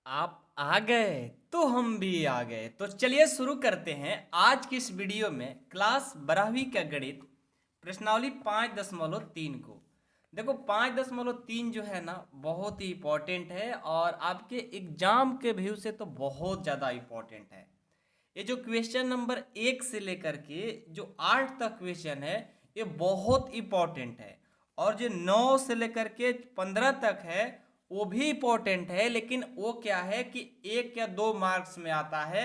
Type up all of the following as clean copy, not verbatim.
आप आ गए तो हम भी आ गए। तो चलिए शुरू करते हैं आज की इस वीडियो में क्लास 12वीं का गणित प्रश्नावली 5.3 को। देखो 5.3 जो है ना बहुत ही इम्पोर्टेंट है और आपके एग्जाम के व्यू से तो बहुत ज़्यादा इम्पोर्टेंट है। ये जो क्वेश्चन नंबर 1 से लेकर के जो 8 तक क्वेश्चन है ये बहुत इम्पोर्टेंट है। और जो 9 से लेकर के 15 तक है वो भी इम्पोर्टेंट है, लेकिन वो क्या है कि 1 या 2 मार्क्स में आता है।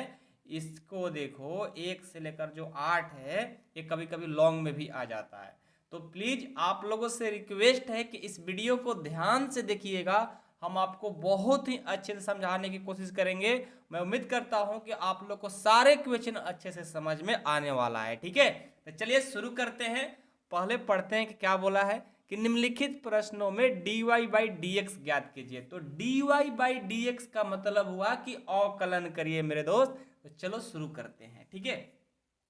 इसको देखो 1 से लेकर जो 8 है ये कभी कभी लॉन्ग में भी आ जाता है। तो प्लीज़ आप लोगों से रिक्वेस्ट है कि इस वीडियो को ध्यान से देखिएगा। हम आपको बहुत ही अच्छे से समझाने की कोशिश करेंगे। मैं उम्मीद करता हूं कि आप लोग को सारे क्वेश्चन अच्छे से समझ में आने वाला है। ठीक है, तो चलिए शुरू करते हैं। पहले पढ़ते हैं कि क्या बोला है कि निम्नलिखित प्रश्नों में dy बाई डी एक्स ज्ञात कीजिए। तो dy बाई डी एक्स का मतलब हुआ कि अवकलन करिए मेरे दोस्त। तो चलो शुरू करते हैं। ठीक है,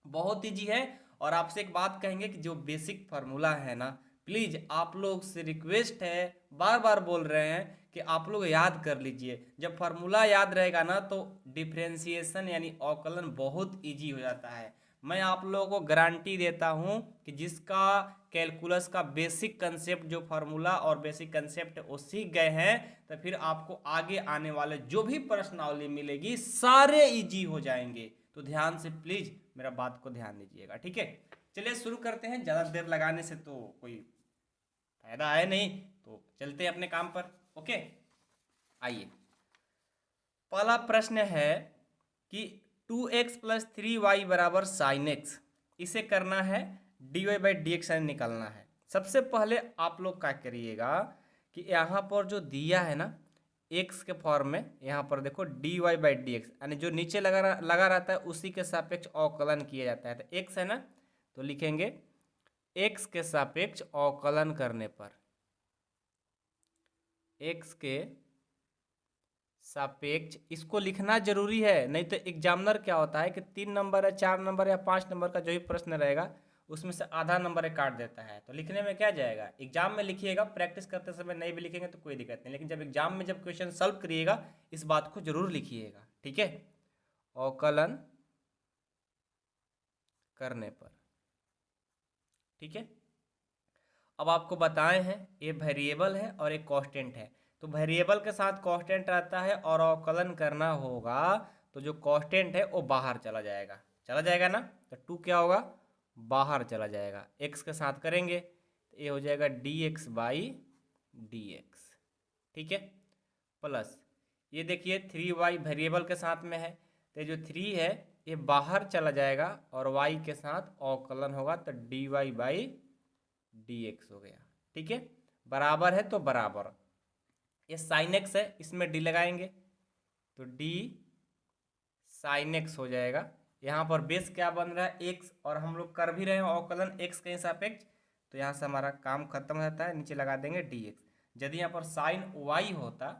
बहुत ईजी है। और आपसे एक बात कहेंगे कि जो बेसिक फार्मूला है ना, प्लीज आप लोग से रिक्वेस्ट है, बार बार बोल रहे हैं कि आप लोग याद कर लीजिए। जब फार्मूला याद रहेगा ना तो डिफ्रेंसिएशन यानी अवकलन बहुत इजी हो जाता है। मैं आप लोगों को गारंटी देता हूं कि जिसका कैलकुलस का बेसिक कंसेप्ट जो फार्मूला और बेसिक कंसेप्ट वो सीख गए हैं तो फिर आपको आगे आने वाले जो भी प्रश्नावली मिलेगी सारे इजी हो जाएंगे। तो ध्यान से प्लीज मेरा बात को ध्यान दीजिएगा। ठीक है, चलिए शुरू करते हैं। ज़्यादा देर लगाने से तो कोई फायदा है नहीं, तो चलते हैं अपने काम पर। ओके, आइए पहला प्रश्न है कि 2x प्लस 3y बराबर साइन एक्स, इसे करना है dy बाई डी एक्स निकालना है। सबसे पहले आप लोग क्या करिएगा कि यहाँ पर जो दिया है ना x के फॉर्म में, यहाँ पर देखो dy बाई डी एक्स यानी जो नीचे लगा रहता है उसी के सापेक्ष अवकलन किया जाता है। तो x है ना, तो लिखेंगे x के सापेक्ष अवकलन करने पर, x के सापेक्ष इसको लिखना जरूरी है। नहीं तो एग्जामिनर क्या होता है कि 3 नंबर या 4 नंबर या 5 नंबर का जो भी प्रश्न रहेगा उसमें से आधा नंबर काट देता है। तो लिखने में क्या जाएगा, एग्जाम में लिखिएगा, प्रैक्टिस करते समय नहीं भी लिखेंगे तो कोई दिक्कत नहीं, लेकिन जब एग्जाम में जब क्वेश्चन सॉल्व करिएगा इस बात को जरूर लिखिएगा। ठीक है, अवकलन करने पर। ठीक है, अब आपको बताए हैं ये वेरिएबल है और एक कांस्टेंट है। तो वेरिएबल के साथ कांस्टेंट रहता है और अवकलन करना होगा तो जो कांस्टेंट है वो बाहर चला जाएगा ना। तो 2 क्या होगा, बाहर चला जाएगा। x के साथ करेंगे तो ये हो जाएगा dx बाई डी एक्स। ठीक है, प्लस ये देखिए 3y वेरिएबल के साथ में है तो ये जो 3 है ये बाहर चला जाएगा और y के साथ अवकलन होगा तो dy बाई डी एक्स हो गया। ठीक है, बराबर है तो बराबर, ये साइन एक्स है इसमें डी लगाएंगे तो डी साइन एक्स हो जाएगा। यहाँ पर बेस क्या बन रहा है एक्स, और हम लोग कर भी रहे हैं अवकलन एक्स के सापेक्ष, तो यहाँ से हमारा काम खत्म हो जाता है, नीचे लगा देंगे डी एक्स। यदि यहाँ पर साइन वाई होता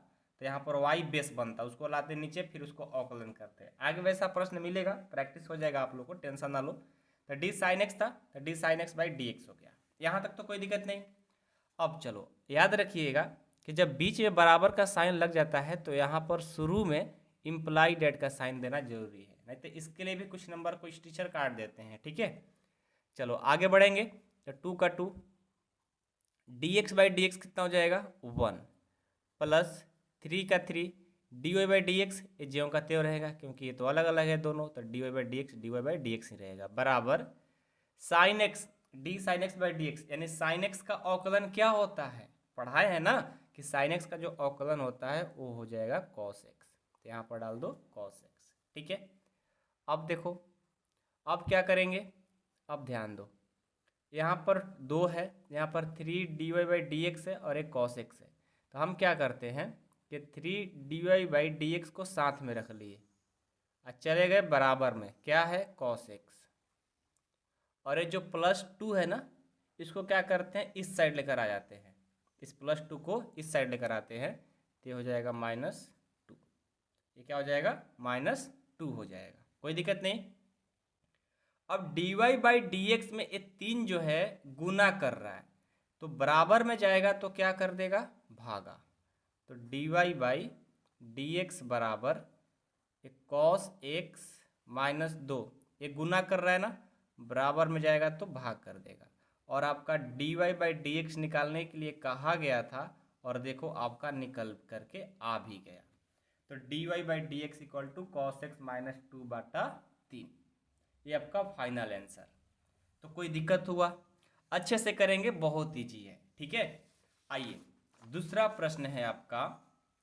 तो यहाँ पर वाई बेस बनता, उसको लाते नीचे फिर उसको अवकलन करते। आगे वैसा प्रश्न मिलेगा, प्रैक्टिस हो जाएगा, आप लोग को टेंशन ना लो। तो डी साइन एक्स था तो D sine x by d x हो गया। यहाँ तक तो कोई दिक्कत नहीं। अब चलो याद रखिएगा कि जब बीच में बराबर का साइन लग जाता है तो यहाँ पर शुरू में इम्प्लाई डेट का साइन देना जरूरी है, नहीं तो इसके लिए भी कुछ नंबर कुछ टीचर काट देते हैं। ठीक है, चलो आगे बढ़ेंगे। तो 2 का 2 d x by d x कितना हो जाएगा 1, प्लस 3 का 3 d y by d x, ये ज्यों का त्यों रहेगा क्योंकि ये तो अलग अलग है दोनों, तो d y by d x ही रहेगा, बराबर sine x d sine x by d x, यानी साइन एक्स का अवकलन क्या होता है, पढ़ाए हैं ना कि साइन एक्स का जो अवकलन होता है वो हो जाएगा कॉस एक्स। तो यहाँ पर डाल दो कॉस एक्स। ठीक है, अब देखो अब क्या करेंगे, अब ध्यान दो, यहाँ पर 2 है, यहाँ पर 3 d y by d x है और एक कॉस एक्स है। तो हम क्या करते हैं कि 3 d y by d x को साथ में रख लिए और चले गए बराबर में, क्या है कॉस एक्स, और ये जो +2 है ना इसको क्या करते हैं इस साइड लेकर आ जाते हैं, इस +2 को इस साइड लेकर आते हैं तो ये हो जाएगा -2, ये क्या हो जाएगा -2 हो जाएगा, कोई दिक्कत नहीं। अब dy बाई डी एक्स में ये 3 जो है गुना कर रहा है तो बराबर में जाएगा तो क्या कर देगा भागा, तो dy बाई डी एक्स बराबर कॉस एक्स माइनस 2, ये गुना कर रहा है ना, बराबर में जाएगा तो भाग कर देगा। और आपका d y by d x निकालने के लिए कहा गया था, और देखो आपका निकल करके आ भी गया। तो d y by d x equal to cos x minus 2/3, ये आपका फाइनल आंसर। तो कोई दिक्कत हुआ? अच्छे से करेंगे, बहुत ईजी है, ठीक है। आइए दूसरा प्रश्न है आपका,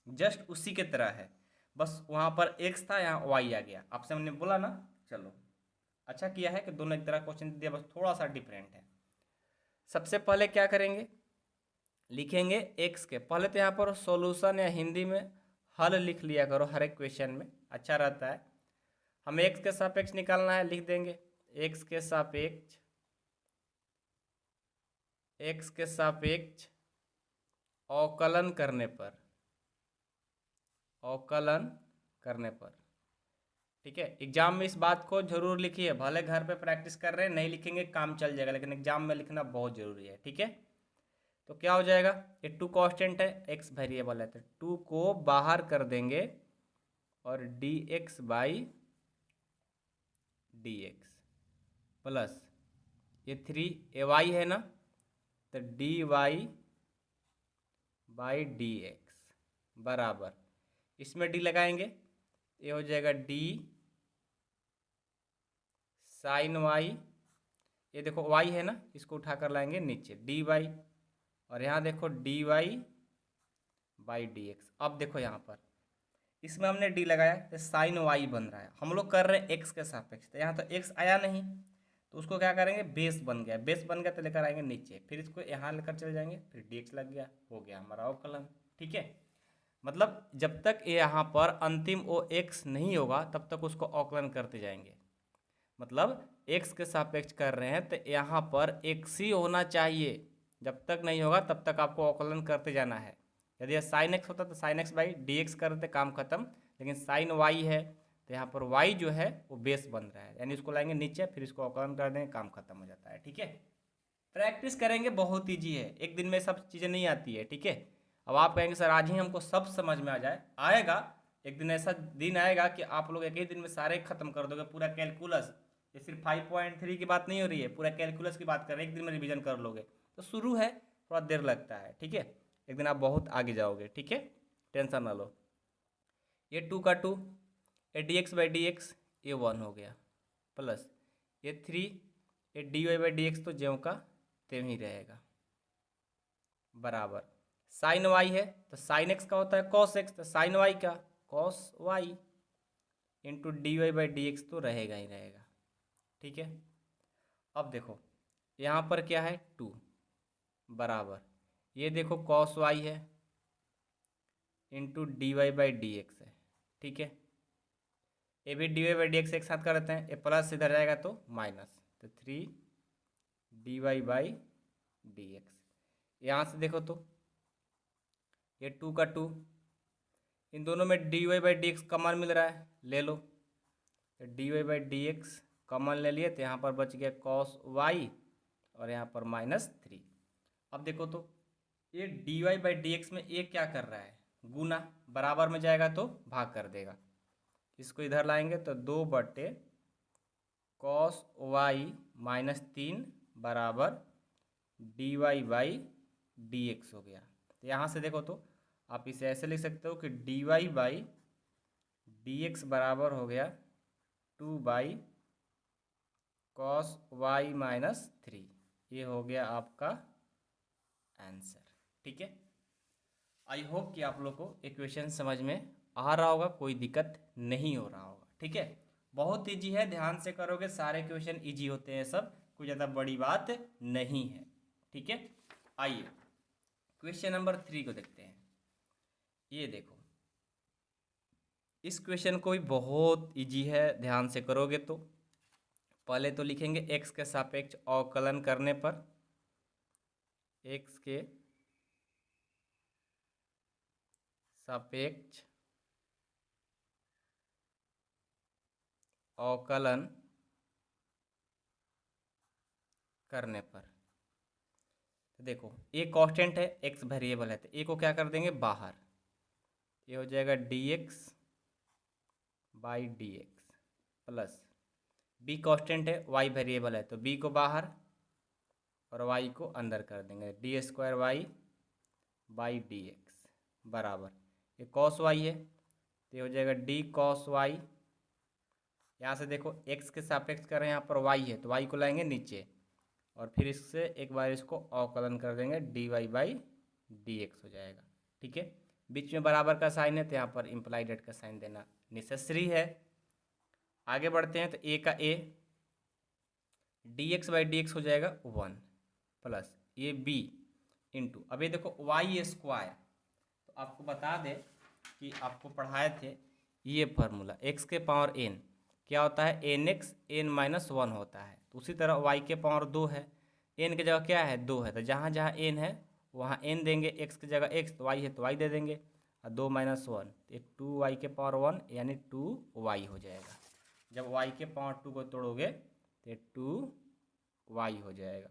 जस्ट उसी के तरह है, बस वहाँ पर x था, यहाँ y आ गया। आपसे हमने बोला ना, चलो अच्छा किया है कि दोनों एक तरह क्वेश्चन दिया, बस थोड़ा सा डिफरेंट है। सबसे पहले क्या करेंगे, लिखेंगे x के, पहले तो यहाँ पर सॉल्यूशन या हिंदी में हल लिख लिया करो हर एक क्वेश्चन में, अच्छा रहता है। हमें x के सापेक्ष निकालना है, लिख देंगे x के सापेक्ष, x के सापेक्ष अवकलन करने पर, अवकलन करने पर, ठीक है। एग्जाम में इस बात को जरूर लिखिए, भले घर पे प्रैक्टिस कर रहे हैं, नहीं लिखेंगे काम चल जाएगा, लेकिन एग्जाम में लिखना बहुत जरूरी है, ठीक है। तो क्या हो जाएगा, ये 2 कांस्टेंट है, x वेरिएबल है, तो 2 को बाहर कर देंगे और dx बाई dx प्लस ये 3ay है ना, तो dy बाई dx बराबर, इसमें d लगाएंगे, ये हो जाएगा d साइन y, ये देखो y है ना, इसको उठा कर लाएंगे नीचे, dy, और यहाँ देखो dy बाई dx। अब देखो यहाँ पर इसमें हमने d लगाया तो साइन y बन रहा है, हम लोग कर रहे हैं x के सापेक्ष, तो यहाँ तो x आया नहीं, तो उसको क्या करेंगे, बेस बन गया, बेस बन गया तो लेकर आएंगे नीचे, फिर इसको यहाँ लेकर चले जाएंगे, फिर dx लग गया, हो गया हमारा अवकलन, ठीक है। मतलब जब तक ये यहाँ पर अंतिम ओ x नहीं होगा तब तक उसको अवकलन करते जाएंगे, मतलब x के सापेक्ष कर रहे हैं तो यहाँ पर x ही होना चाहिए, जब तक नहीं होगा तब तक आपको अवकलन करते जाना है। यदि यह साइन x होता तो sine x by d x करते, काम खत्म, लेकिन साइन y है तो यहाँ पर y जो है वो बेस बन रहा है, यानी इसको लाएंगे नीचे, फिर इसको अवकलन कर देंगे, काम खत्म हो जाता है, ठीक है। प्रैक्टिस करेंगे, बहुत ईजी है, एक दिन में सब चीज़ें नहीं आती है, ठीक है। अब आप कहेंगे सर आज ही हमको सब समझ में आ जाए, आएगा एक दिन, ऐसा दिन आएगा कि आप लोग एक ही दिन में सारे खत्म कर दोगे, पूरा कैलकुलस, ये सिर्फ 5.3 की बात नहीं हो रही है, पूरा कैलकुलस की बात कर रहे हैं, एक दिन में रिवीजन कर लोगे। तो शुरू है, थोड़ा देर लगता है, ठीक है, एक दिन आप बहुत आगे जाओगे, ठीक है, टेंशन ना लो। ये 2 का 2, ये d x by d x, ये 1 हो गया, प्लस ये 3, ये d y by d x तो ज्यों का त्यों ही रहेगा, बराबर साइन वाई है तो साइन एक्स का होता है कॉस एक्स, तो साइन वाई का cos y into d y by d x तो रहेगा ही रहेगा, ठीक है। अब देखो यहाँ पर क्या है 2 बराबर, ये देखो कॉस वाई है into d y by d x है, ठीक है। ये भी d y by d x एक साथ कर देते हैं, ये प्लस इधर जाएगा तो माइनस, तो 3 d y by d x, यहाँ से देखो तो ये 2 का 2, इन दोनों में d y by d x common मिल रहा है, ले लो, तो d y by d x common ले लिए, तो यहाँ पर बच गया कॉस वाई और यहाँ पर -3। अब देखो तो ये d y by d x में ये क्या कर रहा है, गुना, बराबर में जाएगा तो भाग कर देगा, इसको इधर लाएंगे तो 2 बटे कॉस वाई -3 बराबर d y by d x हो गया। तो यहाँ से देखो तो आप इसे ऐसे लिख सकते हो कि d y by d x बराबर हो गया 2 बाई कॉस वाई -3, ये हो गया आपका आंसर, ठीक है। आई होप कि आप लोग को इक्वेशन समझ में आ रहा होगा, कोई दिक्कत नहीं हो रहा होगा, ठीक है। बहुत ईजी है, ध्यान से करोगे सारे क्वेश्चन ईजी होते हैं, सब कोई ज़्यादा बड़ी बात नहीं है, ठीक है। आइए क्वेश्चन नंबर 3 को देखते हैं। ये देखो इस क्वेश्चन को भी बहुत इजी है, ध्यान से करोगे तो। पहले तो लिखेंगे x के सापेक्ष अवकलन करने पर, x के सापेक्ष अवकलन करने पर, तो देखो ये कांस्टेंट है, x वेरिएबल है, तो a को क्या कर देंगे बाहर, ये हो जाएगा dx by dx plus b constant है, y वेरिएबल है, तो b को बाहर और y को अंदर कर देंगे, d square y by d x बराबर, ये कॉस वाई है तो ये हो जाएगा डी कॉस वाई। यहाँ से देखो x के सापेक्ष कर रहे हैं, यहाँ पर y है तो y को लाएंगे नीचे और फिर इससे एक बार इसको अवकलन कर देंगे, d y by d x हो जाएगा। ठीक है, बीच में बराबर का साइन है तो यहाँ पर इम्प्लाई डेट का साइन देना नेसेसरी है। आगे बढ़ते हैं तो a का a D x by d x हो जाएगा 1 प्लस ये b इंटू, अब ये देखो वाई स्क्वायर, तो आपको बता दें कि आपको पढ़ाए थे ये फार्मूला x के पावर n क्या होता है, एन एक्स एन माइनस 1 होता है। तो उसी तरह y के पावर 2 है, n की जगह क्या है 2 है, तो जहाँ जहाँ n है वहाँ n देंगे, x की जगह x, तो y है तो y दे देंगे, और 2 माइनस 1 तो 2y के पावर 1 यानी 2y हो जाएगा। जब y के पावर 2 को तोड़ोगे तो 2y हो जाएगा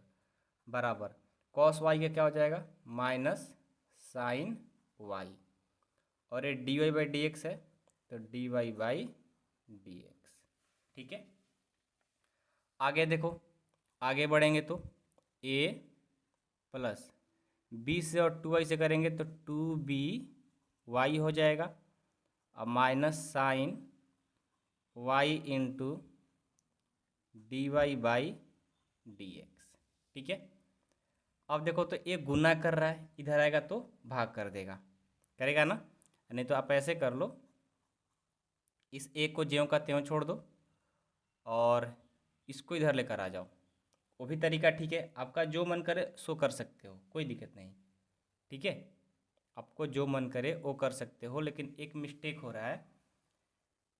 बराबर कॉस वाई का क्या हो जाएगा माइनस साइन वाई, और ये d y by d x है तो d y by d x. ठीक है, आगे देखो, आगे बढ़ेंगे तो a प्लस बी से और 2y से करेंगे तो 2by हो जाएगा, और minus sine y into d y by d x. ठीक है, अब देखो तो ये गुना कर रहा है, इधर आएगा तो भाग कर देगा, करेगा ना, नहीं तो आप ऐसे कर लो, इस एक को ज्यों का त्यों छोड़ दो और इसको इधर लेकर आ जाओ, वो भी तरीका ठीक है, आपका जो मन करे सो कर सकते हो, कोई दिक्कत नहीं। ठीक है, आपको जो मन करे वो कर सकते हो, लेकिन एक मिस्टेक हो रहा है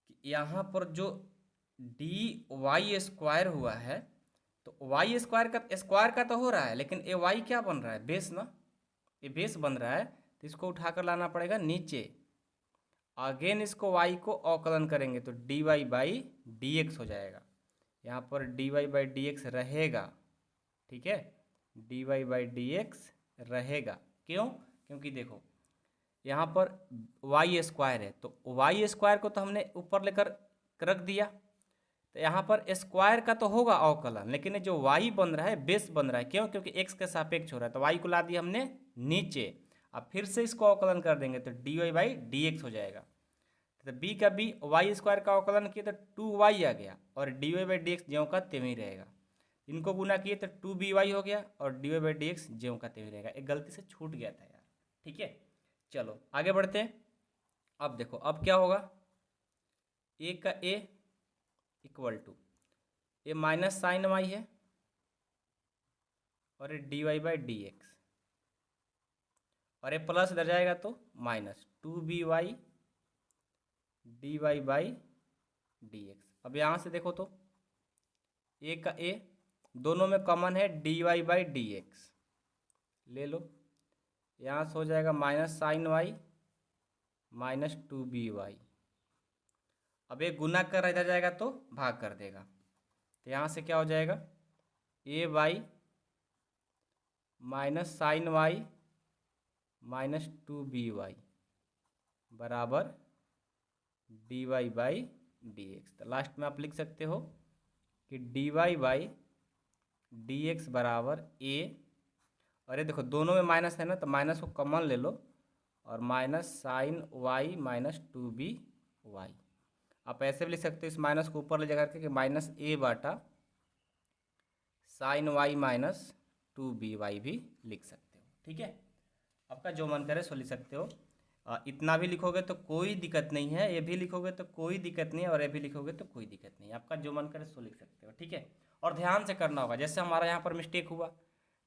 कि यहाँ पर जो डी वाई स्क्वायर हुआ है तो वाई स्क्वायर का तो हो रहा है, लेकिन ये वाई क्या बन रहा है, बेस ना, ये बेस बन रहा है, तो इसको उठाकर लाना पड़ेगा नीचे, अगेन इसको वाई को अवकलन करेंगे तो d y by d x हो जाएगा, यहाँ पर d y by d x रहेगा। ठीक है, d y by d x रहेगा, क्यों, क्योंकि देखो यहाँ पर वाई स्क्वायर है, तो वाई स्क्वायर को तो हमने ऊपर लेकर रख दिया, तो यहाँ पर स्क्वायर का तो होगा अवकलन, लेकिन जो y बन रहा है बेस बन रहा है, क्यों, क्योंकि x के सापेक्ष हो रहा है, तो y को ला दिया हमने नीचे, अब फिर से इसको अवकलन कर देंगे तो d y by d x हो जाएगा, तो b का b वाई स्क्वायर का अवकलन किए तो 2y आ गया, और d y by d x ज्यों का त्यों ही रहेगा, इनको गुना किए तो 2by हो गया, और d y by d x ज्यों का त्यों ही रहेगा, एक गलती से छूट गया था यार। ठीक है, चलो आगे बढ़ते हैं। अब देखो अब क्या होगा, a का a इक्वल टू ये माइनस साइन वाई है और ये d y by d x, और ये प्लस इधर जाएगा तो minus 2by d y by d x. अब यहाँ से देखो तो ए का ए दोनों में कॉमन है d y by d x ले लो, यहाँ से हो जाएगा minus sine y minus 2by, अब ये गुना कर इधर जाएगा तो भाग कर देगा, तो यहाँ से क्या हो जाएगा a y minus sine y minus 2by बराबर d y by d x. तो लास्ट में आप लिख सकते हो कि d y by d x बराबर ए, और ये देखो दोनों में माइनस है ना, तो माइनस को कॉमन ले लो, और minus sine y minus 2by। आप ऐसे भी लिख सकते हो इस माइनस को ऊपर ले जा करके कि माइनस ए बाटा साइन वाई माइनस 2by भी लिख सकते हो। ठीक है, आपका जो मन करे सो लिख सकते हो, इतना भी लिखोगे तो कोई दिक्कत नहीं है, ये भी लिखोगे तो कोई दिक्कत नहीं है, और ये भी लिखोगे तो कोई दिक्कत नहीं है, आपका जो मन करे सो लिख सकते हो। ठीक है, और ध्यान से करना होगा, जैसे हमारा यहाँ पर मिस्टेक हुआ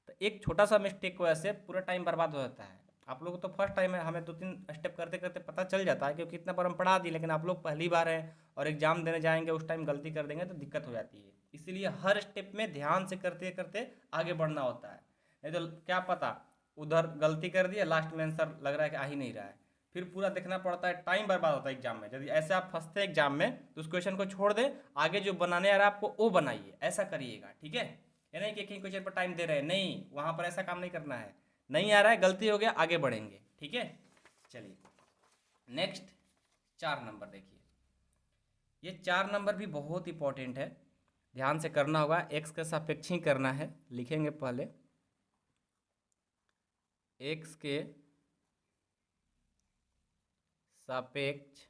तो एक छोटा सा मिस्टेक को ऐसे पूरा टाइम बर्बाद हो जाता है। आप लोग तो फर्स्ट टाइम है, हमें 2-3 स्टेप करते करते पता चल जाता है, क्योंकि इतना बार हम पढ़ा दी, लेकिन आप लोग पहली बार हैं और एग्जाम देने जाएंगे उस टाइम गलती कर देंगे तो दिक्कत हो जाती है, इसीलिए हर स्टेप में ध्यान से करते करते आगे बढ़ना होता है, नहीं तो क्या पता उधर गलती कर दिया, लास्ट में आंसर लग रहा है कि आ ही नहीं रहा है, फिर पूरा देखना पड़ता है, टाइम बर्बाद होता है एग्जाम में। यदि ऐसे आप फंसते हैं एग्जाम में तो उस क्वेश्चन को छोड़ दें, आगे जो बनाने आ रहा है आपको वो बनाइए, ऐसा करिएगा। ठीक है, ये नहीं कि एक ही क्वेश्चन पर टाइम दे रहे हैं, नहीं, वहाँ पर ऐसा काम नहीं करना है, नहीं आ रहा है गलती हो गया आगे बढ़ेंगे। ठीक है, चलिए नेक्स्ट 4 नंबर देखिए, ये 4 नंबर भी बहुत इंपॉर्टेंट है, ध्यान से करना होगा। एक्स के सापेक्ष ही करना है, लिखेंगे पहले एक्स के सापेक्ष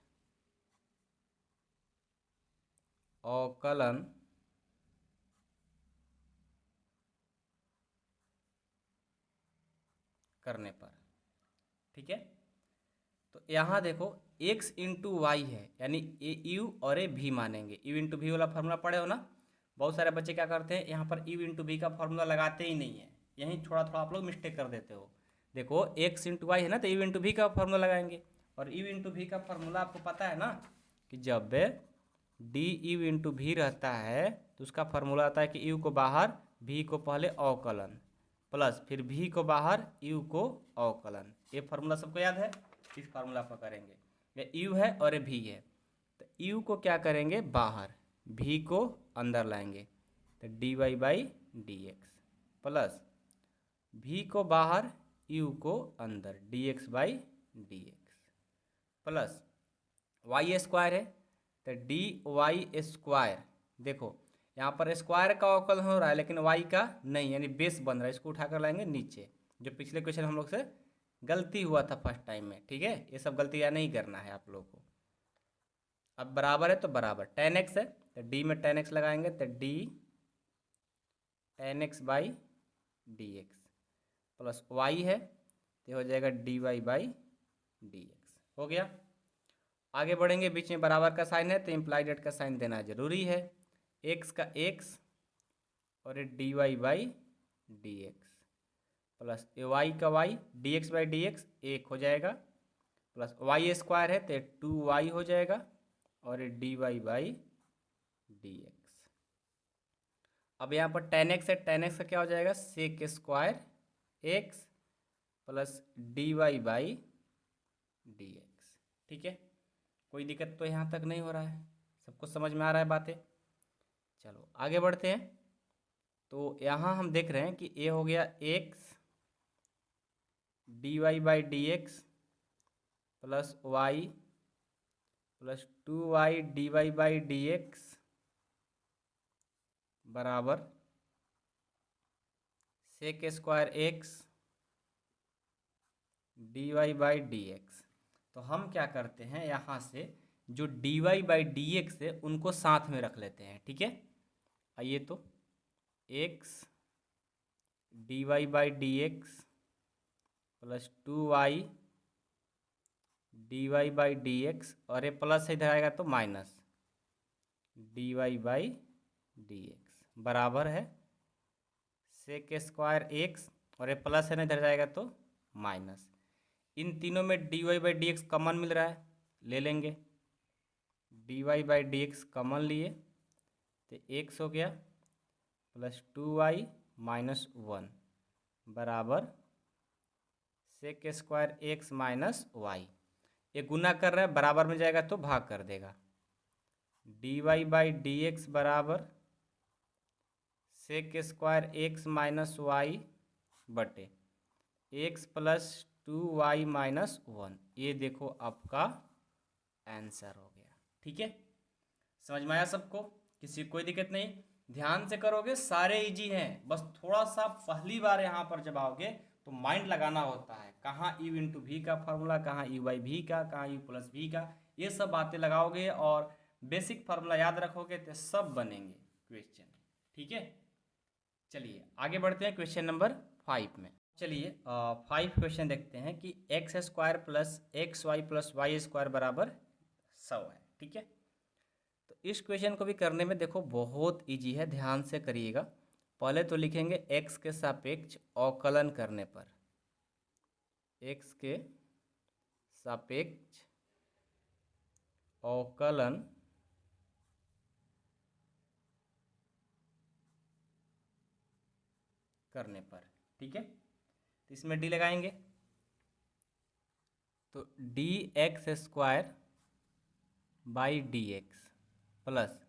अवकलन करने पर, ठीक है। तो यहाँ देखो x इंटू वाई है, यानी ए यू और ए भी मानेंगे। यू इंटू भी वाला फार्मूला पढ़े हो ना, बहुत सारे बच्चे क्या करते हैं यहाँ पर यू इंटू भी का फार्मूला लगाते ही नहीं है, यहीं थोड़ा थोड़ा आप लोग मिस्टेक कर देते हो। देखो x इंटू वाई है ना, तो यू इंटू भी का फार्मूला लगाएंगे, और यू इंटू भी का फार्मूला आपको पता है ना कि जब डी यू इंटू भी रहता है तो उसका फार्मूला आता है कि यू को बाहर, भी को पहले अवकलन, प्लस फिर भी को बाहर, यू को अवकलन। ये फार्मूला सबको याद है, इस फार्मूला पर करेंगे। ये यू है और ये भी है, तो यू को क्या करेंगे बाहर, भी को अंदर लाएंगे, तो d y by d x, plus v को बाहर, यू को अंदर, d x by d x, plus y square है तो डी वाई स्क्वायर। देखो यहाँ पर स्क्वायर का अवकलन हो रहा है लेकिन वाई का नहीं, यानी बेस बन रहा है, इसको उठाकर लाएंगे नीचे, जो पिछले क्वेश्चन हम लोग से गलती हुआ था फर्स्ट टाइम में, ठीक है। ये सब गलतियाँ नहीं करना है आप लोगों को। अब बराबर है तो बराबर, tan x है तो d में tan x लगाएंगे, तो d tan x by d x, plus y है तो हो जाएगा dy बाई डी एक्स। हो गया, आगे बढ़ेंगे, बीच में बराबर का साइन है तो इम्प्लाइड एट का साइन देना जरूरी है, x का x और ये dy by d x, plus a y का y, d x by d x एक हो जाएगा, प्लस वाई स्क्वायर है तो 2y हो जाएगा, और ये d y by d x. अब यहाँ पर tan x है, tan x का क्या हो जाएगा sec square x plus d y by d x, ठीक है। कोई दिक्कत तो यहाँ तक नहीं हो रहा है, सबको समझ में आ रहा है बातें। चलो आगे बढ़ते हैं। तो यहाँ हम देख रहे हैं कि ये हो गया x d y by d x plus y plus 2y d y by d x बराबर sec square x d y by d x. तो हम क्या करते हैं, यहाँ से जो d y by d x है उनको साथ में रख लेते हैं, ठीक है। आइए तो x d y by d x plus 2y d y by d x, और ये प्लस इधर आएगा तो minus d y by d x बराबर है सेक स्क्वायर एक्स, और ये प्लस है ना इधर जाएगा तो माइनस। इन तीनों में d y by d x common मिल रहा है, ले लेंगे, d y by d x common लिए तो एक्स हो गया प्लस 2y माइनस 1 बराबर sec square x minus y. ये गुना कर रहा है, बराबर में जाएगा तो भाग कर देगा, d y by d x बराबर sec square x minus y बटे एक्स प्लस 2y माइनस 1। ये देखो आपका आंसर हो गया, ठीक है। समझ में आया सबको, किसी कोई दिक्कत नहीं, ध्यान से करोगे सारे इजी हैं, बस थोड़ा सा पहली बार यहाँ पर जब आओगे तो माइंड लगाना होता है, कहाँ यू इंटू भी का फार्मूला, कहाँ यू बाई भी का, कहाँ यू प्लस भी का, ये सब बातें लगाओगे और बेसिक फार्मूला याद रखोगे तो सब बनेंगे क्वेश्चन, ठीक है। चलिए आगे बढ़ते हैं क्वेश्चन नंबर 5 में। चलिए 5 क्वेश्चन देखते हैं कि x square plus x y plus y square बराबर 100 है, ठीक है। तो इस क्वेश्चन को भी करने में देखो बहुत इजी है, ध्यान से करिएगा। पहले तो लिखेंगे एक्स के सापेक्ष अवकलन करने पर, एक्स के सापेक्ष अवकलन करने पर, ठीक है। तो इसमें डी लगाएंगे तो D x square by d x plus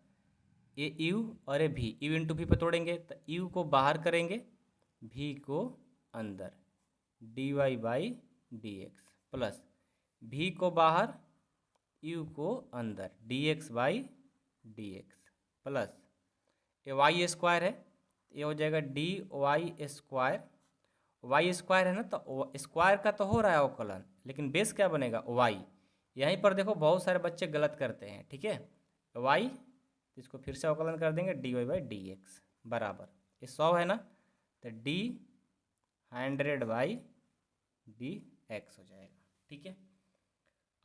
ये यू और ये भी, यू इंटू भी पे तोड़ेंगे तो यू को बाहर करेंगे, भी को अंदर, d y by d x plus v को बाहर, यू को अंदर, dx बाई dx प्लस ये वाई स्क्वायर है, ये हो जाएगा d y square. Y square है ना, तो स्क्वायर का तो हो रहा है अवकलन, लेकिन बेस क्या बनेगा वाई। यहीं पर देखो बहुत सारे बच्चे गलत करते हैं, ठीक है। वाई, इसको फिर से अवकलन कर देंगे, d y by d x बराबर, ये 100 है ना, तो डी 100 बाई डी एक्स हो जाएगा, ठीक है।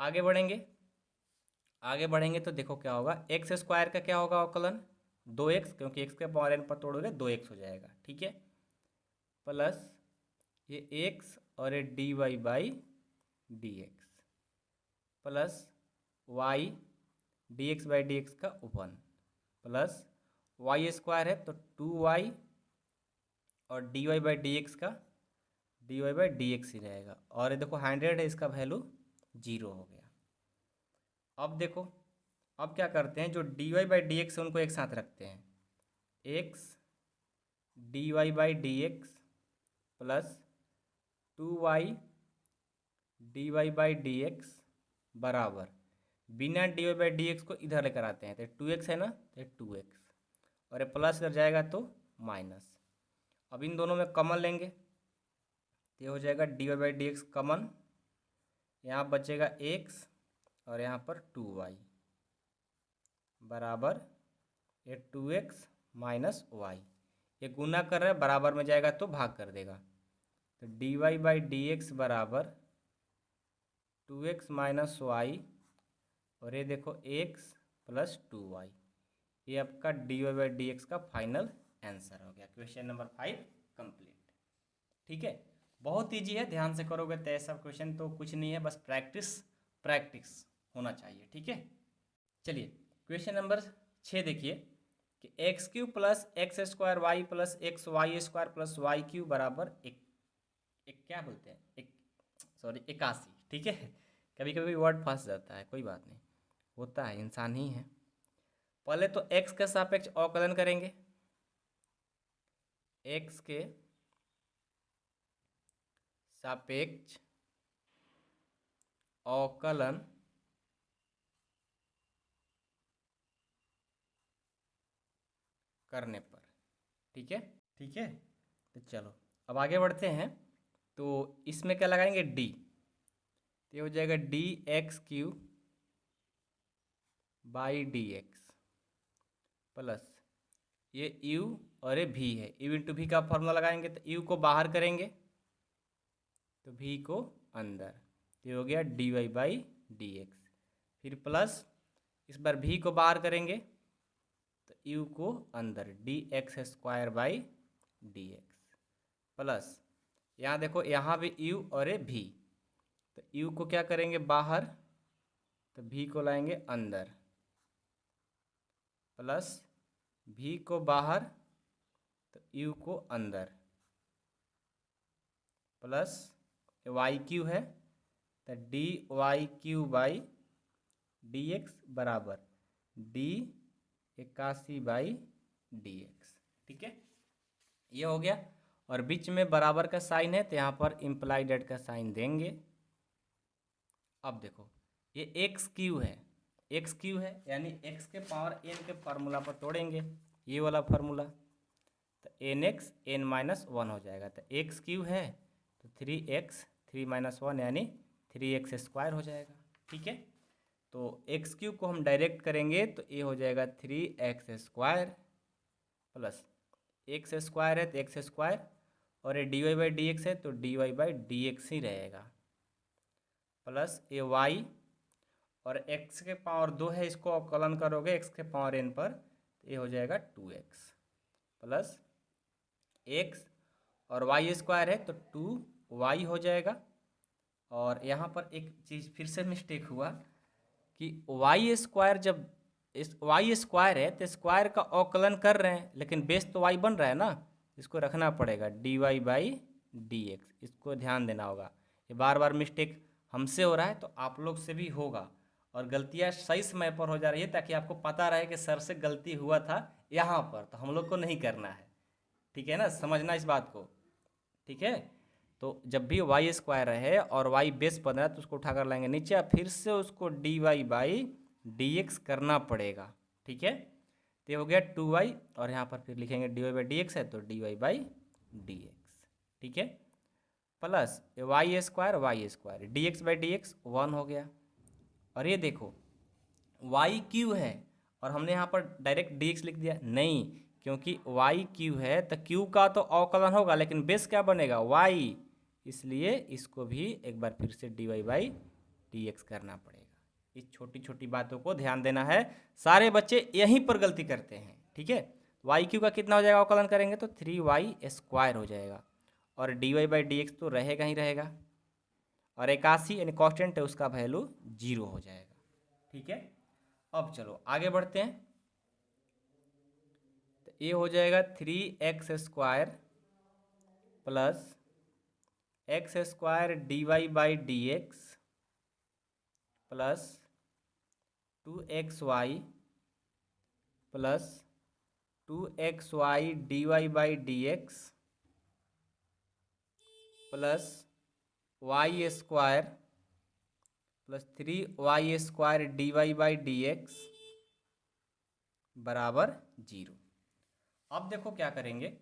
आगे बढ़ेंगे, आगे बढ़ेंगे तो देखो क्या होगा, एक्स स्क्वायर का क्या होगा अवकलन 2x, क्योंकि x के पावर n पर तोड़ोगे 2x हो जाएगा, ठीक है। प्लस ये x और ये dy by dx plus y dx by dx का ओपन प्लस y स्क्वायर है तो 2y और dy बाई dx का dy बाई dx ही रहेगा, और ये देखो 100 है, इसका वैल्यू 0 हो गया। अब देखो, अब क्या करते हैं, जो d y by d x है उनको एक साथ रखते हैं, x d y by d x plus 2y d y by d x बराबर, बिना d y by d x को इधर लेकर आते हैं तो 2x है ना, तो 2x और ये प्लस इधर जाएगा तो माइनस। अब इन दोनों में कॉमन लेंगे तो ये हो जाएगा d y by d x common, यहाँ बचेगा x और यहाँ पर 2y बराबर ये 2x माइनस वाई, ये गुना कर रहा है, बराबर में जाएगा तो भाग कर देगा, तो d y by d x बराबर 2x माइनस वाई और ये देखो x प्लस 2y, ये आपका d y by d x का फाइनल आंसर हो गया। क्वेश्चन नंबर 5 कंप्लीट, ठीक है। बहुत ईजी है, ध्यान से करोगे तो ऐसा क्वेश्चन तो कुछ नहीं है, बस प्रैक्टिस प्रैक्टिस होना चाहिए, ठीक है। चलिए क्वेश्चन नंबर 6 देखिए कि x cube plus x square y plus x y square plus y cube बराबर एक क्या बोलते हैं, 81, ठीक है। कभी कभी वर्ड फंस जाता है, कोई बात नहीं, होता है, इंसान ही है। पहले तो एक्स के सापेक्ष अवकलन करेंगे, एक्स के सापेक्ष अवकलन करने पर, ठीक है, ठीक है। तो चलो अब आगे बढ़ते हैं, तो इसमें क्या लगाएंगे डी, तो ये हो जाएगा D x Q by d x plus ये यू और ये भी है, यू इंटू भी का फॉर्मूला लगाएंगे तो यू को बाहर करेंगे तो भी को अंदर, तो ये हो गया d y by d x, फिर प्लस इस बार भी को बाहर करेंगे तो यू को अंदर, d x square by d x plus यहाँ देखो यहाँ भी यू और ये भी, तो यू को क्या करेंगे बाहर, तो भी को लाएंगे अंदर प्लस भी को बाहर तो यू को अंदर प्लस वाई क्यू है तो d y cube by d x बराबर डी 81 बाई डी एक्स, ठीक है। ये हो गया, और बीच में बराबर का साइन है तो यहाँ पर इम्प्लाई डेट का साइन देंगे। अब देखो ये एक्स क्यू है, एक्स क्यू है यानी एक्स के पावर एन के फार्मूला पर तोड़ेंगे, ये वाला फार्मूला, तो एन एक्स एन माइनस 1 हो जाएगा, तो एक्स क्यू है तो 3x 3 माइनस 1 यानी 3x स्क्वायर हो जाएगा, ठीक है। तो एक्स क्यू को हम डायरेक्ट करेंगे तो ये हो जाएगा 3x square plus x square है तो एक्स स्क्वायर और ये d y by d x है तो d y by d x ही रहेगा प्लस ये वाई और x के पावर 2 है, इसको अवकलन करोगे x के पावर n पर तो ये हो जाएगा 2x प्लस x और y स्क्वायर है तो 2y हो जाएगा। और यहाँ पर एक चीज़ फिर से मिस्टेक हुआ कि y स्क्वायर, जब इस y स्क्वायर है तो स्क्वायर का अवकलन कर रहे हैं लेकिन बेस तो y बन रहा है ना, इसको रखना पड़ेगा dy बाई डी एक्स, इसको ध्यान देना होगा। ये बार बार मिस्टेक हमसे हो रहा है तो आप लोग से भी होगा, और गलतियाँ सही समय पर हो जा रही है ताकि आपको पता रहे कि सर से गलती हुआ था यहाँ पर, तो हम लोग को नहीं करना है, ठीक है ना, समझना इस बात को, ठीक है। तो जब भी वाई स्क्वायर रहे और वाई बेस बन रहा है तो उसको उठाकर लाएंगे नीचे, और फिर से उसको d y by d x करना पड़ेगा। ठीक है, तो ये हो गया 2y, और यहाँ पर फिर लिखेंगे d y by d x है तो d y by d x. ठीक है, plus y square d x by d x 1 हो गया। और ये देखो वाई क्यू है और हमने यहाँ पर डायरेक्ट डी एक्स लिख दिया, नहीं, क्योंकि वाई क्यू है तो क्यू का तो अवकलन होगा लेकिन बेस क्या बनेगा वाई, इसलिए इसको भी एक बार फिर से d y by d x करना पड़ेगा। इस छोटी छोटी बातों को ध्यान देना है, सारे बच्चे यहीं पर गलती करते हैं। ठीक है, वाई क्यू का कितना हो जाएगा अवकलन करेंगे तो 3y स्क्वायर हो जाएगा, और d y by d x तो रहेगा ही रहेगा, और 81 यानी कॉन्स्टेंट है उसका वैल्यू 0 हो जाएगा। ठीक है, अब चलो आगे बढ़ते हैं। तो ये हो जाएगा 3x square plus x square d y by d x plus 2xy plus 2xy d y by d x plus y square plus 3y square d y by d x बराबर 0। अब देखो क्या करेंगे,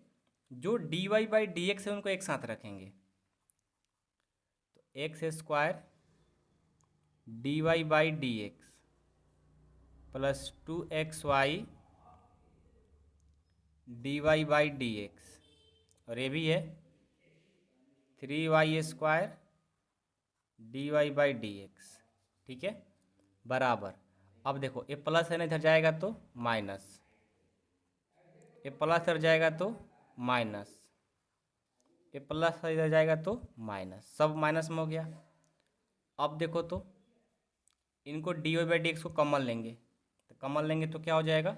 जो d y by d x है उनको एक साथ रखेंगे, तो x square d y by d x plus 2xy d y by d x, और ये भी है 3y square d y by d x. ठीक है, बराबर, अब देखो ये प्लस है ना, इधर जाएगा तो माइनस, ये प्लस इधर जाएगा तो माइनस, ये प्लस इधर जाएगा तो माइनस, सब माइनस में हो गया। अब देखो तो इनको d y by d x को कॉमन लेंगे, तो कॉमन लेंगे तो क्या हो जाएगा,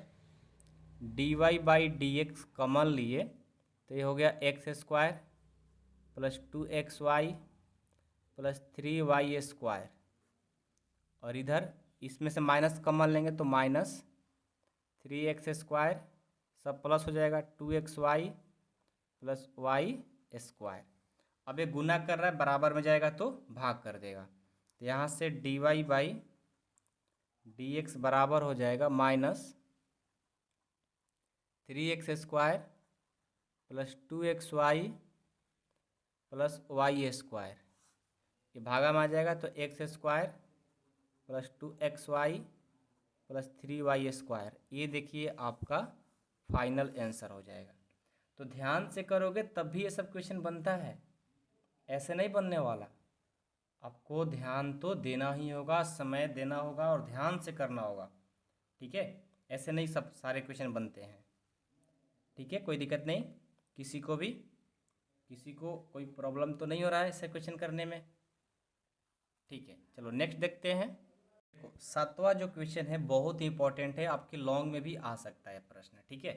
d y by d x common लिए तो ये हो गया x square plus 2xy plus 3y square, और इधर इसमें से माइनस कॉमन लेंगे तो माइनस 3x स्क्वायर, सब प्लस हो जाएगा 2xy प्लस वाई स्क्वायर। अब ये गुना कर रहा है, बराबर में जाएगा तो भाग कर देगा, तो यहाँ से d y by d x बराबर हो जाएगा minus 3x square plus 2xy plus y square, ये भागा में आ जाएगा तो x square plus 2xy plus 3y square. ये देखिए आपका फाइनल आंसर हो जाएगा। तो ध्यान से करोगे तब भी ये सब क्वेश्चन बनता है, ऐसे नहीं बनने वाला। आपको ध्यान तो देना ही होगा, समय देना होगा और ध्यान से करना होगा। ठीक है, ऐसे नहीं सब सारे क्वेश्चन बनते हैं। ठीक है, कोई दिक्कत नहीं, किसी को कोई प्रॉब्लम तो नहीं हो रहा है ऐसे क्वेश्चन करने में। ठीक है, चलो नेक्स्ट देखते हैं। 7वां जो क्वेश्चन है बहुत ही इंपॉर्टेंट है, आपके लॉन्ग में भी आ सकता है प्रश्न। ठीक है,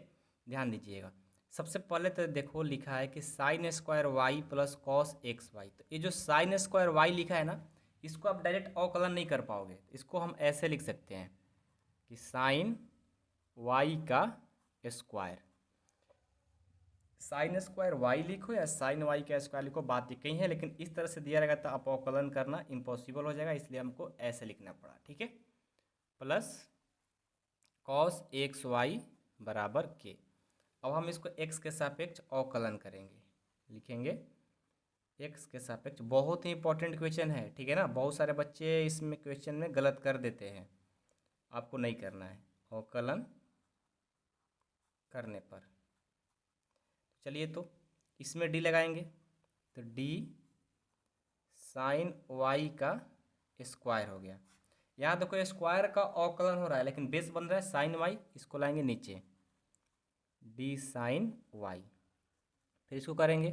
ध्यान दीजिएगा। सबसे पहले तो देखो लिखा है कि sine square y plus cos x y. तो ये जो साइन स्क्वायर वाई लिखा है ना, इसको आप डायरेक्ट अवकलन नहीं कर पाओगे, इसको हम ऐसे लिख सकते हैं कि साइन वाई का स्क्वायर, साइन स्क्वायर वाई लिखो या साइन वाई का स्क्वायर लिखो, बात एक ही है, लेकिन इस तरह से दिया रहेगा तो आप अवकलन करना इम्पॉसिबल हो जाएगा, इसलिए हमको ऐसे लिखना पड़ा। ठीक है, प्लस कॉस एक्स वाई बराबर के। अब हम इसको एक्स के सापेक्ष अवकलन करेंगे, लिखेंगे एक्स के सापेक्ष। बहुत ही इंपॉर्टेंट क्वेश्चन है, ठीक है ना। बहुत सारे बच्चे इसमें क्वेश्चन में गलत कर देते हैं, आपको नहीं करना है अवकलन करने पर। चलिए तो इसमें डी लगाएंगे, तो डी साइन वाई का स्क्वायर हो गया। यहाँ देखो स्क्वायर का अवकलन हो रहा है लेकिन बेस बन रहा है साइन वाई, इसको लाएंगे नीचे डी साइन वाई, फिर इसको करेंगे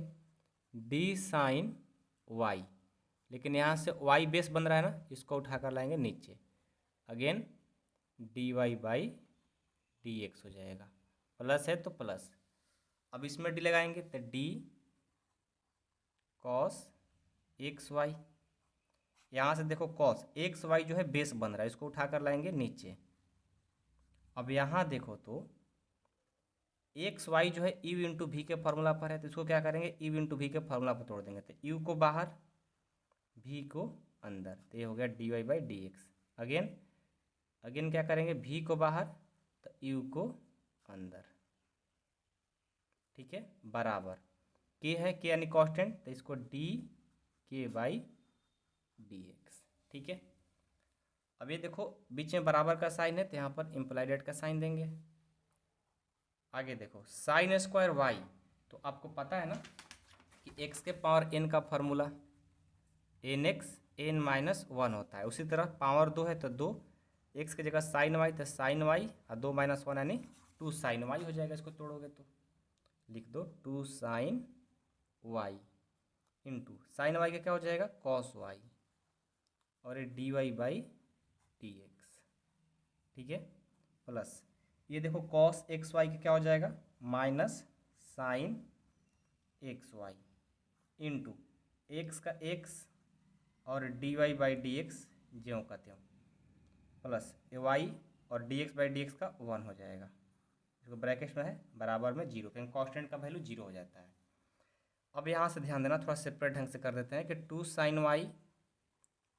डी साइन वाई, लेकिन यहाँ से वाई बेस बन रहा है ना, इसको उठाकर लाएंगे नीचे, again d y by d x हो जाएगा, प्लस है तो प्लस। अब इसमें डी लगाएंगे तो डी कॉस एक्स वाई, यहाँ से देखो कॉस एक्स वाई जो है बेस बन रहा है, इसको उठाकर लाएंगे नीचे। अब यहाँ देखो तो एक्स वाई जो है यू इंटू वी के फॉर्मूला पर है, तो इसको क्या करेंगे, यू इंटू वी के फॉर्मूला पर तोड़ देंगे, तो यू को बाहर वी को अंदर, तो ये हो गया d y by d x. Again again क्या करेंगे, वी को बाहर तो यू को अंदर, ठीक है, बराबर के है, के यानी कांस्टेंट, तो इसको डी के बाई डी एक्स, ठीक है। अब ये देखो बीच में बराबर का साइन है, तो यहाँ पर इम्प्लाइड का साइन देंगे। आगे देखो साइन स्क्वायर वाई, तो आपको पता है ना कि एक्स के पावर एन का formula n x n minus one होता है। उसी तरह पावर दो है तो दो, एक्स की जगह साइन वाई तो साइन वाई और दो माइनस वन यानी टू साइन वाई हो जाएगा। इसको तोड़ोगे तो लिख दो two sine y into sine y का क्या हो जाएगा कॉस वाई, और ये d y by d x, ठीक है, प्लस ये देखो कॉस एक्स वाई का क्या हो जाएगा minus sine x y into x का एक्स और d y by d x ज्यों का त्यों, प्लस ए वाई और d x by d x का वन हो जाएगा। इसको ब्रैकेट में है बराबर में जीरो, क्योंकि कांस्टेंट का वैल्यू जीरो हो जाता है। अब यहाँ से ध्यान देना, थोड़ा सेपरेट ढंग से कर देते हैं कि two sine y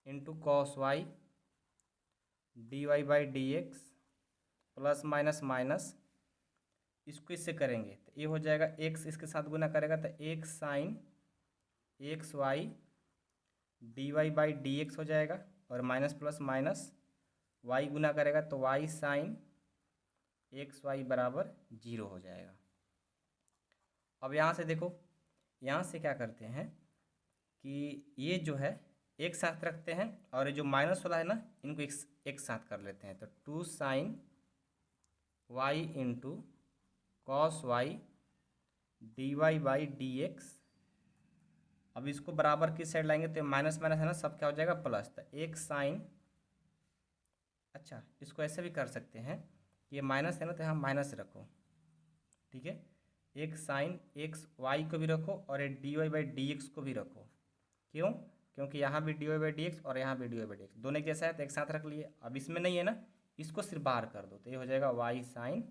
into cos y d y by d x plus minus minus, इसको इससे करेंगे तो ये हो जाएगा एक्स इसके साथ गुना करेगा तो एक sine x y d y by d x हो जाएगा, और माइनस प्लस माइनस वाई गुना करेगा तो वाई साइन एक्स वाई बराबर जीरो हो जाएगा। अब यहाँ से देखो, यहाँ से क्या करते हैं कि ये जो है एक साथ रखते हैं, और ये जो माइनस वाला है ना इनको एक साथ कर लेते हैं, तो two sine y into cos y d y by d x. अब इसको बराबर किस साइड लाएंगे तो माइनस माइनस है ना, सब क्या हो जाएगा प्लस, तो एक साइन, अच्छा इसको ऐसे भी कर सकते हैं कि ये माइनस है ना तो यहाँ माइनस रखो, ठीक है, एक साइन एक्स वाई को भी रखो और ये d y by d x को भी रखो। क्यों, क्योंकि यहाँ भी d y by d x और यहाँ भी d y by d x दोनों जैसा है तो एक साथ रख लिए। अब इसमें नहीं है ना, इसको सिर्फ बाहर कर दो तो ये हो जाएगा वाई साइन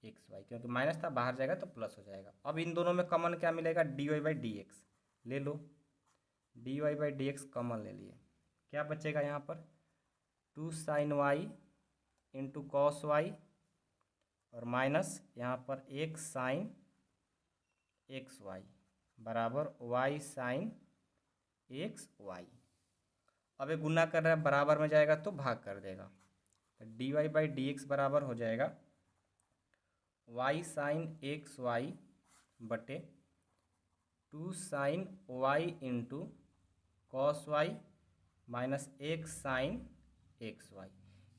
एक्स वाई, क्योंकि माइनस था बाहर जाएगा तो प्लस हो जाएगा। अब इन दोनों में कॉमन क्या मिलेगा, d y by d x ले लो, d y by d x common ले लिए, क्या बचेगा यहाँ पर two sine y into cos y और माइनस यहाँ पर एक साइन एक्स वाई बराबर वाई साइन एक्स वाई। अब ये गुना कर रहा है बराबर में जाएगा तो भाग कर देगा, तो d y by d x बराबर हो जाएगा वाई साइन एक्स वाई बटे two sine y into cos y minus एक साइन एक्स वाई।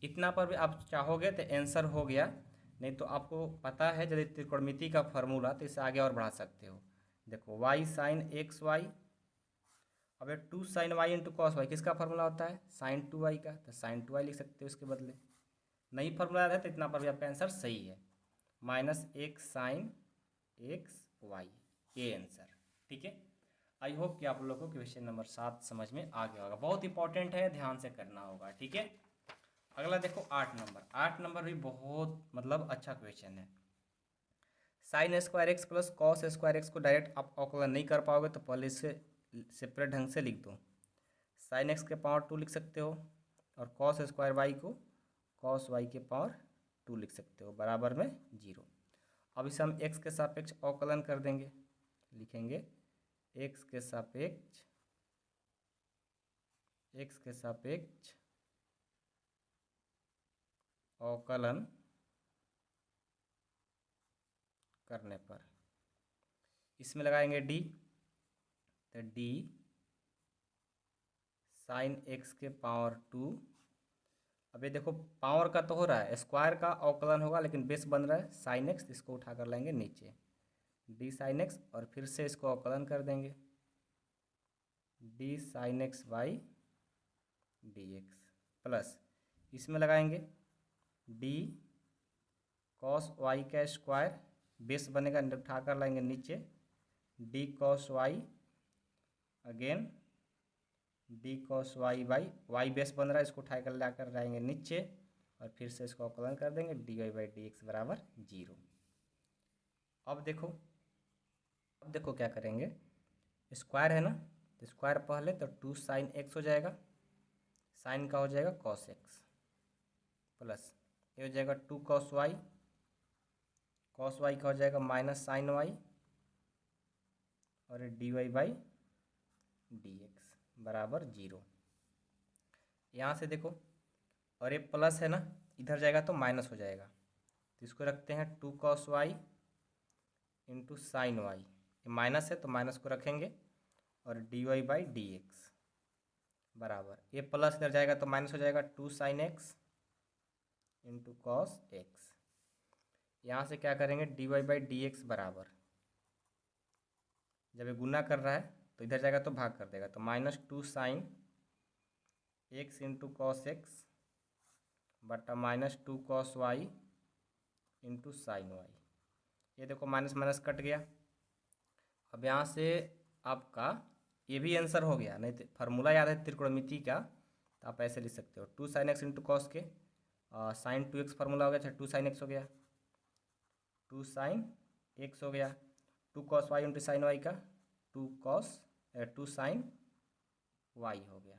इतना पर भी आप चाहोगे तो आंसर हो गया, नहीं तो आपको पता है यदि त्रिकोणमिति का फॉर्मूला तो इसे आगे और बढ़ा सकते हो। देखो वाई साइन एक्स वाई, अब ये two sine y into cos y किसका फॉर्मूला होता है साइन टू वाई का, तो साइन टू वाई लिख सकते हो इसके बदले। नहीं फॉर्मूला है तो इतना पर भी आपका आंसर सही है, माइनस एक साइन एक्स वाई, ये आंसर, ठीक है। आई होप कि आप लोगों को क्वेश्चन नंबर 7 समझ में आ गया होगा, बहुत इंपॉर्टेंट है, ध्यान से करना होगा, ठीक है। अगला देखो 8 नंबर भी बहुत मतलब अच्छा क्वेश्चन है। Sine square x plus cos square x को डायरेक्ट आप अवकलन नहीं कर पाओगे तो पहले इसे सेपरेट ढंग से लिख दो, साइन एक्स के पावर 2 लिख सकते हो और कॉस स्क्वायर वाई को कॉस वाई के पावर 2 लिख सकते हो बराबर में 0। अब इसे हम एक्स के सापेक्ष अवकलन कर देंगे, लिखेंगे एक्स के सापेक्ष अवकलन करने पर इसमें लगाएंगे डी, तो डी साइन एक्स के पावर 2। अब ये देखो पावर का तो हो रहा है, स्क्वायर का अवकलन होगा लेकिन बेस बन रहा है साइन एक्स, इसको उठा कर लाएंगे नीचे डी साइन एक्स और फिर से इसको अवकलन कर देंगे d sine x by d x plus इसमें लगाएंगे डी कॉस वाई का स्क्वायर, बेस बनेगा उठा कर लाएंगे नीचे d cos y, again d cos y by y base बन रहा है, इसको उठा कर लाकर लाएंगे नीचे और फिर से इसको अवकलन कर देंगे d y by d x बराबर 0। अब देखो क्या करेंगे, स्क्वायर है ना, तो स्क्वायर पहले तो 2 sin x हो जाएगा, साइन का हो जाएगा cos x, प्लस ये हो जाएगा 2 cos y, cos y का हो जाएगा माइनस साइन y, और dy बाई dx बराबर 0। यहाँ से देखो, और ये प्लस है ना, इधर जाएगा तो माइनस हो जाएगा, तो इसको रखते हैं 2 cos y into sine y, ये माइनस है तो माइनस को रखेंगे, और dy बाई डी एक्स बराबर, ये प्लस इधर जाएगा तो माइनस हो जाएगा 2 sin x into cos x. यहाँ से क्या करेंगे, dy बाई डी एक्स बराबर, जब ये गुना कर रहा है तो इधर जाएगा तो भाग कर देगा, तो minus 2 sin x into cos x बटा minus 2 cos y into sine y. ये देखो माइनस माइनस कट गया। अब यहाँ से आपका ये भी आंसर हो गया, नहीं तो फार्मूला याद है त्रिकोणमिति का, तो आप ऐसे लिख सकते हो 2 sin x इंटू कॉस के साइन 2x फार्मूला हो गया, अच्छा 2 sin x हो गया, 2 sin x हो गया, 2 cos y into sine y का 2 sin y हो गया।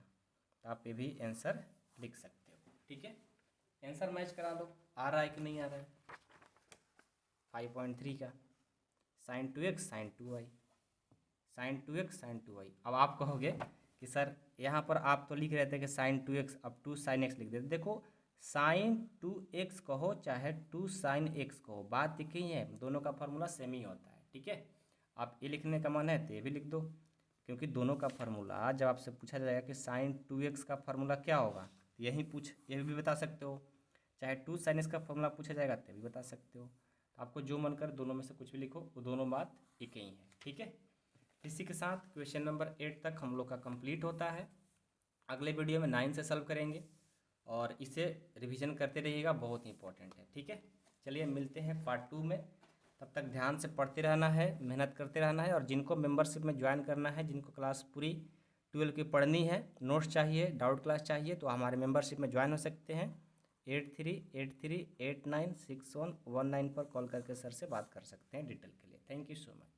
तो आप ये भी आंसर लिख सकते हो, ठीक है। आंसर मैच करा लो, आ रहा है कि नहीं आ रहा है। 5.3 का sin 2x sin 2y, sin 2x sin 2y। अब आप कहोगे कि सर यहाँ पर आप तो लिख रहे थे कि sin 2x, अब 2 sin x लिख देते। देखो sin 2x कहो चाहे 2 sin x कहो, बात एक ही है, दोनों का फार्मूला सेम ही होता है, ठीक है। आप ये लिखने का मन है तो ये भी लिख दो, क्योंकि दोनों का फार्मूला जब आपसे पूछा जाएगा कि sin 2x का फार्मूला क्या होगा, तो ये भी बता सकते हो, चाहे 2 sin x का फार्मूला पूछा जाएगा तो भी बता सकते हो। तो आपको जो मन कर दोनों में से कुछ भी लिखो, वो दोनों बात एक ही है, ठीक है। इसी के साथ क्वेश्चन नंबर 8 तक हम लोग का कंप्लीट होता है। अगले वीडियो में 9 से सॉल्व करेंगे, और इसे रिवीजन करते रहिएगा, बहुत इंपॉर्टेंट है, ठीक है। चलिए मिलते हैं पार्ट 2 में, तब तक ध्यान से पढ़ते रहना है, मेहनत करते रहना है, और जिनको मेंबरशिप में ज्वाइन करना है, जिनको क्लास पूरी 12 की पढ़नी है, नोट्स चाहिए, डाउट क्लास चाहिए, तो हमारे मेंबरशिप में ज्वाइन हो सकते हैं। 8383896119 पर कॉल करके सर से बात कर सकते हैं डिटेल के लिए। Thank you so much.